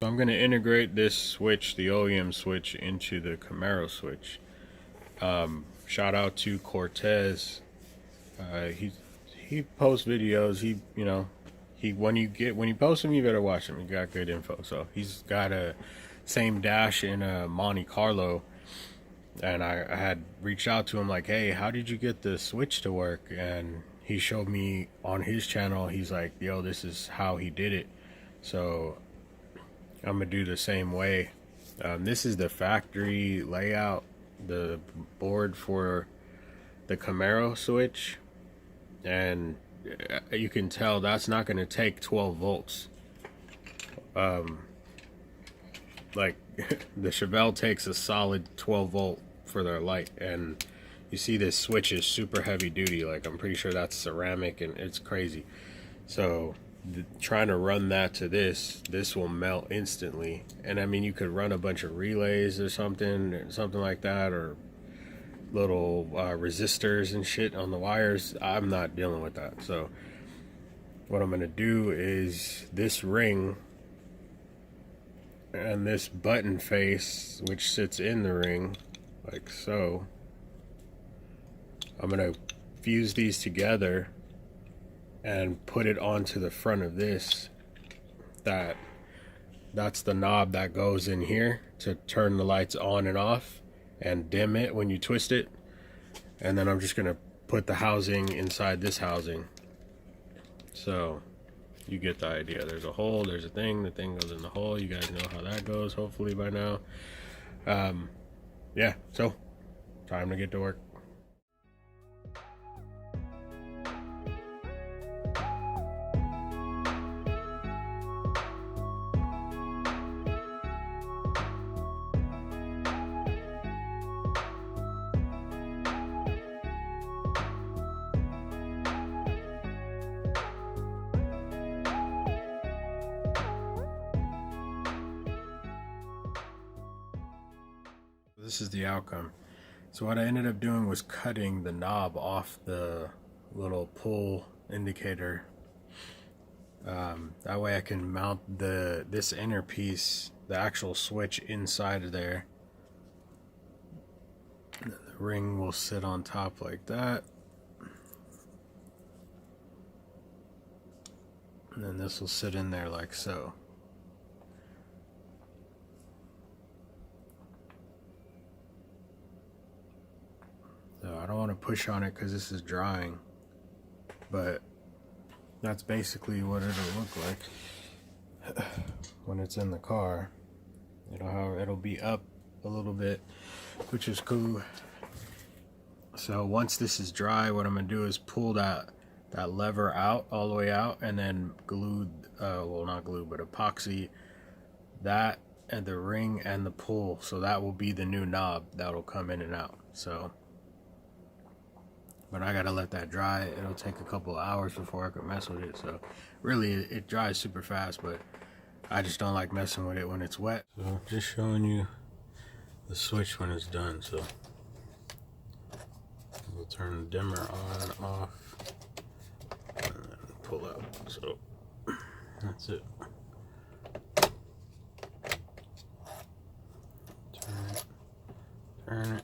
So I'm going to integrate this switch, the OEM switch, into the Camaro switch. Shout out to Cortez. He posts videos. When you post him, you better watch him. He got good info. So he's got a same dash in a Monte Carlo, and I had reached out to him like, hey, how did you get the switch to work? And he showed me on his channel. He's like, yo, this is how he did it. So I'm gonna do the same way. This is the factory layout, the board for the Camaro switch, and you can tell that's not gonna take 12 volts. Like the Chevelle takes a solid 12 volt for their light, and you see this switch is super heavy duty. Like I'm pretty sure that's ceramic, and it's crazy. So trying to run that to this will melt instantly. And I mean, you could run a bunch of relays or something like that, or little resistors and shit on the wires. I'm not dealing with that. So what I'm gonna do is this ring and this button face, which sits in the ring like so, I'm gonna fuse these together and put it onto the front of this. That's the knob that goes in here to turn the lights on and off and dim it when you twist it. And then I'm just gonna put the housing inside this housing. So you get the idea. There's a hole, there's a thing, the thing goes in the hole. You guys know how that goes, hopefully by now. Yeah, so time to get to work. This is the outcome. So what I ended up doing was cutting the knob off the little pull indicator. That way I can mount this inner piece, the actual switch, inside of there. The ring will sit on top like that. And then this will sit in there like so. So I don't want to push on it because this is drying, but that's basically what it'll look like when it's in the car. It'll be up a little bit, which is cool. So once this is dry, what I'm gonna do is pull that lever out all the way out, and then glue, well, not glue, but epoxy that and the ring and the pull. So that will be the new knob that'll come in and out. So, but I gotta let that dry. It'll take a couple of hours before I can mess with it. So really it dries super fast, but I just don't like messing with it when it's wet. So just showing you the switch when it's done. So we'll turn the dimmer on and off and then pull out. So that's it. Turn it.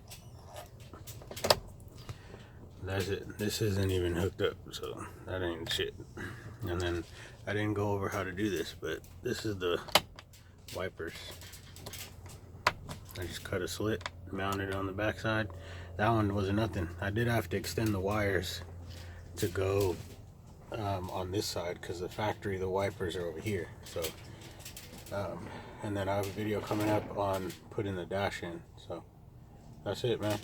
That's it. This isn't even hooked up, so that ain't shit. And then I didn't go over how to do this, but this is the wipers. I just cut a slit, mounted it on the back side. That one wasn't nothing. I did have to extend the wires to go on this side because the factory, the wipers are over here. So and then I have a video coming up on putting the dash in. So that's it, man.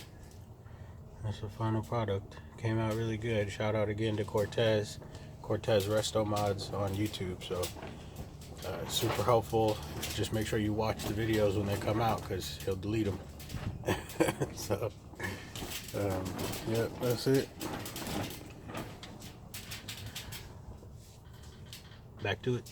That's the final product. Came out really good. Shout out again to Cortez Resto Mods on YouTube. So super helpful. Just make sure you watch the videos when they come out because he'll delete them. So yeah, that's it. Back to it.